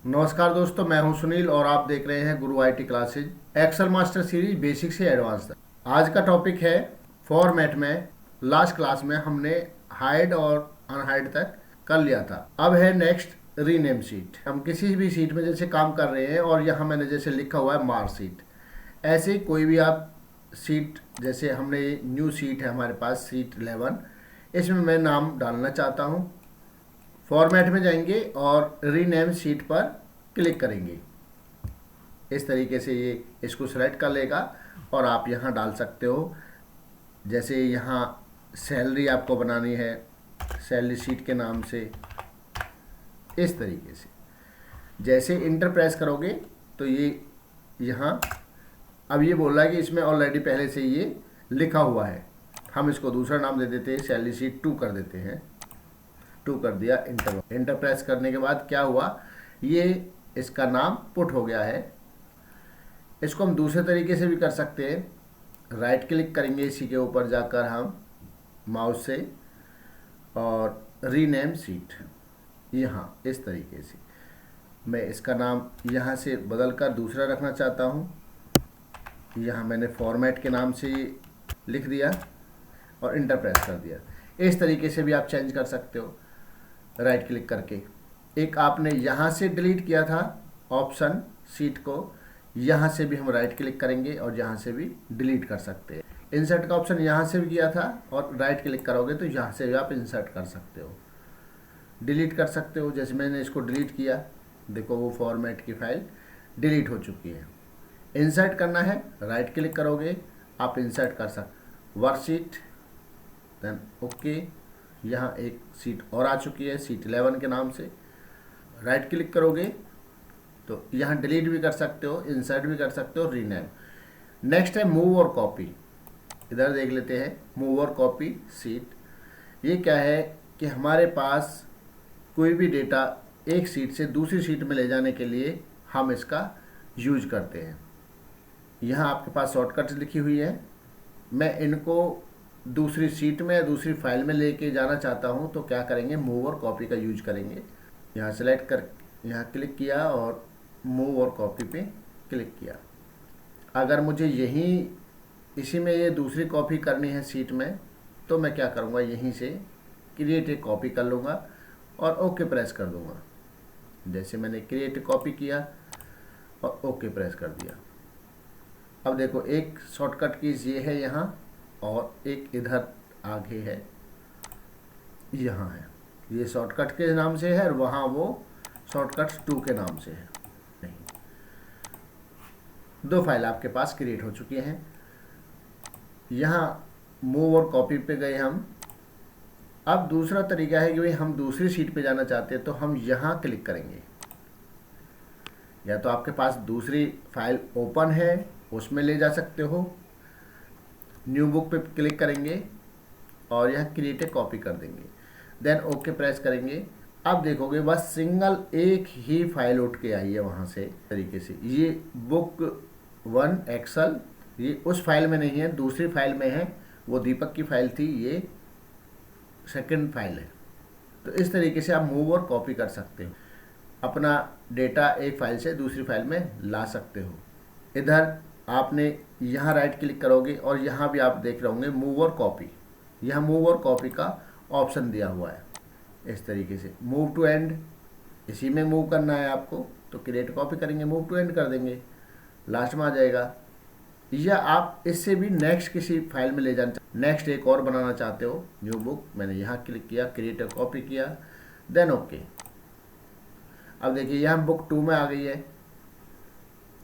नमस्कार दोस्तों, मैं हूं सुनील और आप देख रहे हैं Guru IT classes Excel master series basic से एडवांस तक। आज का टॉपिक है फॉर्मेट में। लास्ट क्लास में हमने हाइड और अनहाइड तक कर लिया था। अब है नेक्स्ट रीनेम शीट। हम किसी भी शीट में जैसे काम कर रहे हैं और यहाँ मैंने जैसे लिखा हुआ है मार्कशीट, ऐसे ही कोई भी आप शीट, जैसे हमने न्यू शीट है हमारे पास शीट 11, इसमें मैं नाम डालना चाहता हूँ। फॉर्मेट में जाएंगे और रीनेम शीट पर क्लिक करेंगे। इस तरीके से ये इसको सेलेक्ट कर लेगा और आप यहाँ डाल सकते हो। जैसे यहाँ सैलरी आपको बनानी है सैलरी शीट के नाम से, इस तरीके से जैसे इंटर प्रेस करोगे तो ये यहाँ अब ये बोल रहा है कि इसमें ऑलरेडी पहले से ये लिखा हुआ है। हम इसको दूसरा नाम दे देते हैं, सैलरी शीट 2 कर देते हैं। 2 कर दिया, इंटर प्रेस करने के बाद क्या हुआ, ये इसका नाम पुट हो गया है। इसको हम दूसरे तरीके से भी कर सकते हैं। राइट क्लिक करेंगे इसी के ऊपर जाकर हम माउस से और रीनेम शीट, यहाँ इस तरीके से मैं इसका नाम यहाँ से बदल कर दूसरा रखना चाहता हूँ। यहाँ मैंने फॉर्मेट के नाम से लिख दिया और इंटर प्रेस कर दिया। इस तरीके से भी आप चेंज कर सकते हो राइट क्लिक करके। एक आपने यहाँ से डिलीट किया था ऑप्शन शीट को, यहाँ से भी हम राइट क्लिक करेंगे और यहाँ से भी डिलीट कर सकते हैं। इंसर्ट का ऑप्शन यहाँ से भी किया था और राइट क्लिक करोगे तो यहाँ से भी आप इंसर्ट कर सकते हो, डिलीट कर सकते हो। जैसे मैंने इसको डिलीट किया, देखो वो फॉर्मेट की फाइल डिलीट हो चुकी है। इंसर्ट करना है, राइट क्लिक करोगे आप इंसर्ट कर सकते। Worksheet, then okay. यहाँ एक सीट और आ चुकी है शीट 11 के नाम से। राइट क्लिक करोगे तो यहाँ डिलीट भी कर सकते हो, इंसर्ट भी कर सकते हो, रीनेम। नेक्स्ट है मूव और कॉपी। इधर देख लेते हैं मूव और कॉपी सीट। ये क्या है कि हमारे पास कोई भी डेटा एक सीट से दूसरी सीट में ले जाने के लिए हम इसका यूज करते हैं। यहाँ आपके पास शॉर्टकट लिखी हुई है। मैं इनको दूसरी सीट में या दूसरी फाइल में लेके जाना चाहता हूँ तो क्या करेंगे, मूव और कॉपी का यूज करेंगे। यहाँ सेलेक्ट कर यहाँ क्लिक किया और मूव और कॉपी पे क्लिक किया। अगर मुझे यहीं इसी में ये दूसरी कॉपी करनी है सीट में तो मैं क्या करूँगा, यहीं से क्रिएट एक कॉपी कर लूँगा और ओके प्रेस कर दूँगा। जैसे मैंने क्रिएट कॉपी किया और ओके प्रेस कर दिया। अब देखो एक शॉर्टकट कीज ये है यहाँ और एक इधर आगे है, यहाँ है। ये शॉर्टकट के नाम से है और वहाँ वो शॉर्टकट 2 के नाम से है। नहीं, 2 फाइल आपके पास क्रिएट हो चुकी हैं। यहाँ मूव और कॉपी पे गए हम। अब दूसरा तरीका है कि भाई हम दूसरी शीट पे जाना चाहते हैं तो हम यहाँ क्लिक करेंगे। या तो आपके पास दूसरी फाइल ओपन है उसमें ले जा सकते हो, न्यू बुक पे क्लिक करेंगे और यहाँ क्रिएट ए कॉपी कर देंगे, देन ओके प्रेस करेंगे। अब देखोगे बस सिंगल एक ही फाइल उठ के आई है वहाँ से तरीके से। ये बुक 1 एक्सेल ये उस फाइल में नहीं है, दूसरी फाइल में है। वो दीपक की फाइल थी, ये सेकंड फाइल है। तो इस तरीके से आप मूव और कॉपी कर सकते हो, अपना डेटा एक फाइल से दूसरी फाइल में ला सकते हो। इधर आपने यहाँ राइट क्लिक करोगे और यहाँ भी आप देख रहे होंगे मूव और कॉपी। यहाँ मूव और कॉपी का ऑप्शन दिया हुआ है इस तरीके से। मूव टू एंड, इसी में मूव करना है आपको तो क्रिएट कॉपी करेंगे, मूव टू एंड कर देंगे, लास्ट में आ जाएगा। या आप इससे भी नेक्स्ट किसी फाइल में ले जाना, नेक्स्ट एक और बनाना चाहते हो, न्यू बुक, मैंने यहाँ क्लिक किया, क्रिएट कॉपी किया, देन ओके। अब देखिए यहाँ बुक 2 में आ गई है।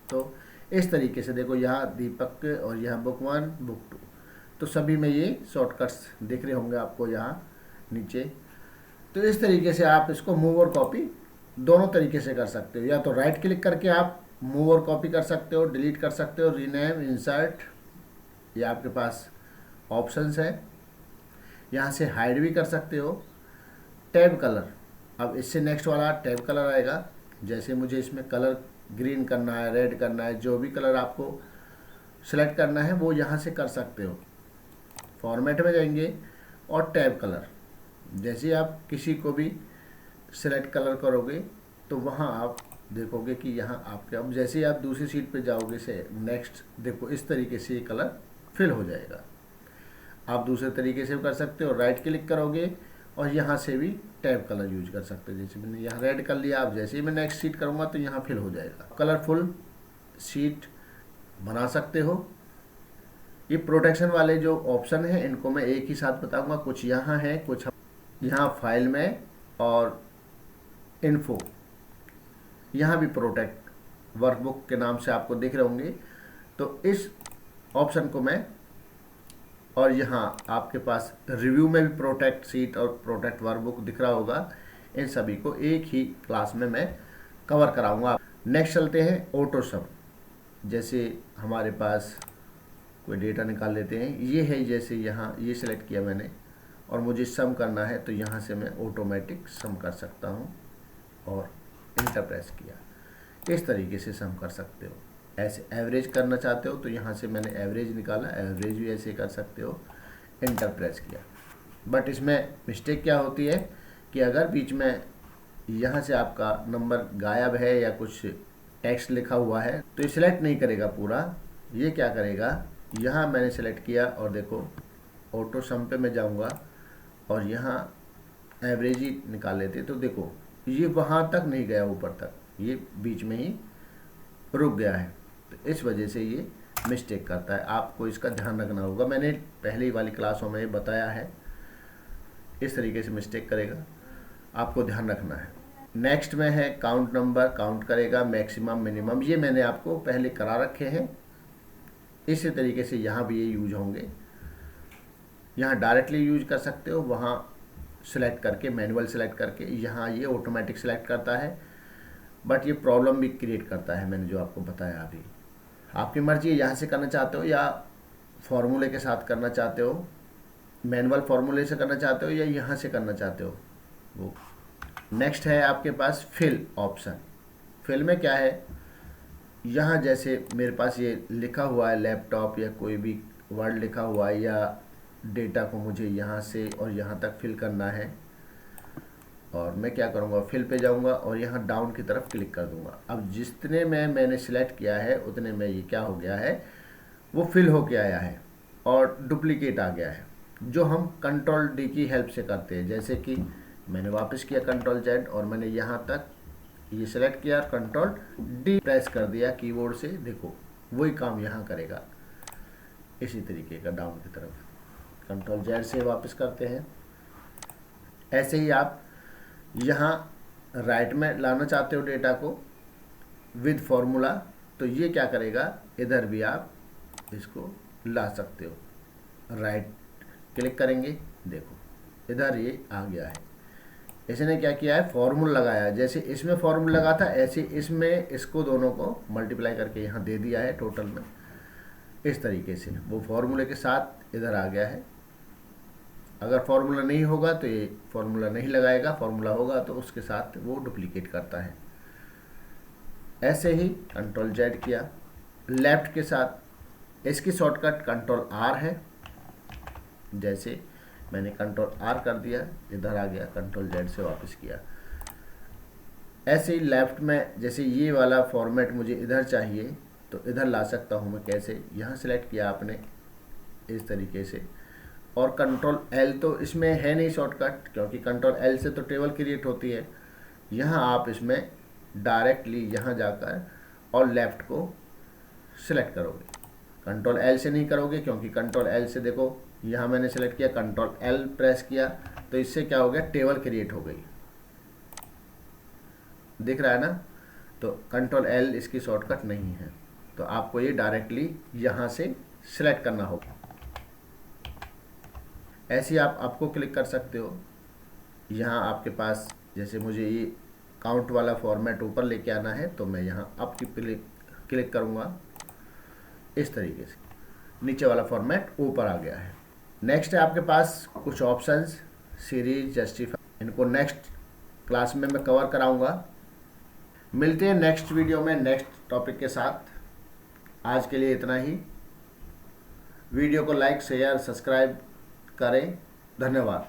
तो इस तरीके से देखो यहाँ दीपक और यहाँ बुक 1 बुक 2, तो सभी में ये शॉर्टकट्स दिख रहे होंगे आपको यहाँ नीचे। तो इस तरीके से आप इसको मूव और कॉपी दोनों तरीके से कर सकते हो। या तो राइट क्लिक करके आप मूव और कॉपी कर सकते हो, डिलीट कर सकते हो, रीनेम, इंसर्ट, ये आपके पास ऑप्शंस है। यहाँ से हाइड भी कर सकते हो। टैब कलर, अब इससे नेक्स्ट वाला टैब कलर आएगा। जैसे मुझे इसमें कलर ग्रीन करना है, रेड करना है, जो भी कलर आपको सेलेक्ट करना है वो यहाँ से कर सकते हो। फॉर्मेट में जाएंगे और टैब कलर, जैसे आप किसी को भी सेलेक्ट कलर करोगे तो वहाँ आप देखोगे कि यहाँ आपके, अब जैसे ही आप दूसरी शीट पे जाओगे से नेक्स्ट, देखो इस तरीके से ये कलर फिल हो जाएगा। आप दूसरे तरीके से भी कर सकते हो, राइट क्लिक करोगे और यहाँ से भी टैब कलर यूज कर सकते हो। जैसे मैंने यहाँ रेड कर लिया, आप जैसे ही मैं नेक्स्ट शीट करूँगा तो यहाँ फिल हो जाएगा। कलरफुल शीट बना सकते हो। ये प्रोटेक्शन वाले जो ऑप्शन हैं इनको मैं एक ही साथ बताऊंगा, कुछ यहाँ है, कुछ यहाँ फाइल में और इन्फो, यहाँ भी प्रोटेक्ट वर्कबुक के नाम से आपको दिख रहे होंगे। तो इस ऑप्शन को मैं, और यहाँ आपके पास रिव्यू में भी प्रोटेक्ट सीट और प्रोटेक्ट वर्कबुक दिख रहा होगा, इन सभी को एक ही क्लास में मैं कवर कराऊंगा। नेक्स्ट चलते हैं ऑटो सम। जैसे हमारे पास कोई डेटा निकाल लेते हैं, ये है, जैसे यहाँ ये सिलेक्ट किया मैंने और मुझे सम करना है तो यहाँ से मैं ऑटोमेटिक सम कर सकता हूँ और इंटर प्रेस किया। इस तरीके से सम कर सकते हो। ऐसे एवरेज करना चाहते हो तो यहाँ से मैंने एवरेज निकाला, एवरेज भी ऐसे कर सकते हो, इंटर प्रेस किया। बट इसमें मिस्टेक क्या होती है कि अगर बीच में यहाँ से आपका नंबर गायब है या कुछ टेक्स्ट लिखा हुआ है तो ये सिलेक्ट नहीं करेगा पूरा। ये क्या करेगा, यहाँ मैंने सेलेक्ट किया और देखो ऑटो सम पे मैं जाऊँगा और यहाँ एवरेज ही निकाल लेते तो देखो ये वहाँ तक नहीं गया, ऊपर तक, ये बीच में ही रुक गया है। तो इस वजह से ये मिस्टेक करता है, आपको इसका ध्यान रखना होगा। मैंने पहले वाली क्लासों में बताया है, इस तरीके से मिस्टेक करेगा, आपको ध्यान रखना है। नेक्स्ट में है काउंट नंबर, काउंट करेगा मैक्सिमम मिनिमम, ये मैंने आपको पहले करा रखे हैं। इसी तरीके से यहाँ भी ये यूज होंगे। यहाँ डायरेक्टली यूज कर सकते हो, वहाँ सिलेक्ट करके, मैनुअल सिलेक्ट करके, यहाँ ये ऑटोमेटिक सिलेक्ट करता है। बट ये प्रॉब्लम भी क्रिएट करता है, मैंने जो आपको बताया अभी। आपकी मर्जी है, यहाँ से करना चाहते हो या फॉर्मूले के साथ करना चाहते हो, मैनुअल फॉर्मूले से करना चाहते हो या यहाँ से करना चाहते हो वो। नेक्स्ट है आपके पास फिल ऑप्शन। फिल में क्या है, यहाँ जैसे मेरे पास ये लिखा हुआ है लैपटॉप या कोई भी वर्ड लिखा हुआ है, या डेटा को मुझे यहाँ से और यहाँ तक फिल करना है, और मैं क्या करूँगा, फिल पे जाऊँगा और यहाँ डाउन की तरफ क्लिक कर दूँगा। अब जितने में मैंने सिलेक्ट किया है उतने में ये क्या हो गया है, वो फिल होके आया है और डुप्लीकेट आ गया है, जो हम कंट्रोल डी की हेल्प से करते हैं। जैसे कि मैंने वापस किया कंट्रोल जेड और मैंने यहाँ तक ये सिलेक्ट किया, कंट्रोल डी प्रेस कर दिया कीबोर्ड से, देखो वही काम यहाँ करेगा। इसी तरीके का डाउन की तरफ कंट्रोल जेड से वापस करते हैं। ऐसे ही आप यहाँ राइट में लाना चाहते हो डेटा को विद फॉर्मूला, तो ये क्या करेगा, इधर भी आप इसको ला सकते हो। राइट क्लिक करेंगे, देखो इधर ये आ गया है। इसने क्या किया है, फॉर्मूला लगाया। जैसे इसमें फॉर्मूला लगा था, ऐसे इसमें इसको दोनों को मल्टीप्लाई करके यहाँ दे दिया है टोटल में। इस तरीके से वो फॉर्मूले के साथ इधर आ गया है। अगर फॉर्मूला नहीं होगा तो ये फॉर्मूला नहीं लगाएगा, फॉर्मूला होगा तो उसके साथ वो डुप्लीकेट करता है। ऐसे ही कंट्रोल जेड किया, लेफ्ट के साथ इसकी शॉर्टकट कंट्रोल आर है। जैसे मैंने कंट्रोल आर कर दिया, इधर आ गया, कंट्रोल जेड से वापस किया। ऐसे ही लेफ्ट में जैसे ये वाला फॉर्मेट मुझे इधर चाहिए तो इधर ला सकता हूँ मैं। कैसे, यहाँ सिलेक्ट किया आपने इस तरीके से, और कंट्रोल एल तो इसमें है नहीं शॉर्टकट, क्योंकि कंट्रोल एल से तो टेबल क्रिएट होती है। यहाँ आप इसमें डायरेक्टली यहाँ जाकर और लेफ़्ट को सिलेक्ट करोगे, कंट्रोल एल से नहीं करोगे, क्योंकि कंट्रोल एल से देखो यहाँ मैंने सेलेक्ट किया, कंट्रोल एल प्रेस किया तो इससे क्या हो गया, टेबल क्रिएट हो गई, दिख रहा है ना। तो कंट्रोल एल इसकी शॉर्टकट नहीं है, तो आपको ये डायरेक्टली यहाँ से सिलेक्ट करना होगा। ऐसे आप आपको क्लिक कर सकते हो। यहाँ आपके पास जैसे मुझे ये काउंट वाला फॉर्मेट ऊपर लेके आना है तो मैं यहाँ अप की क्लिक करूँगा, इस तरीके से नीचे वाला फॉर्मेट ऊपर आ गया है। नेक्स्ट है आपके पास कुछ ऑप्शंस, सीरीज, जस्टिफाई, इनको नेक्स्ट क्लास में मैं कवर कराऊंगा। मिलते हैं नेक्स्ट वीडियो में नेक्स्ट टॉपिक के साथ। आज के लिए इतना ही। वीडियो को लाइक, शेयर, सब्सक्राइब करें। धन्यवाद।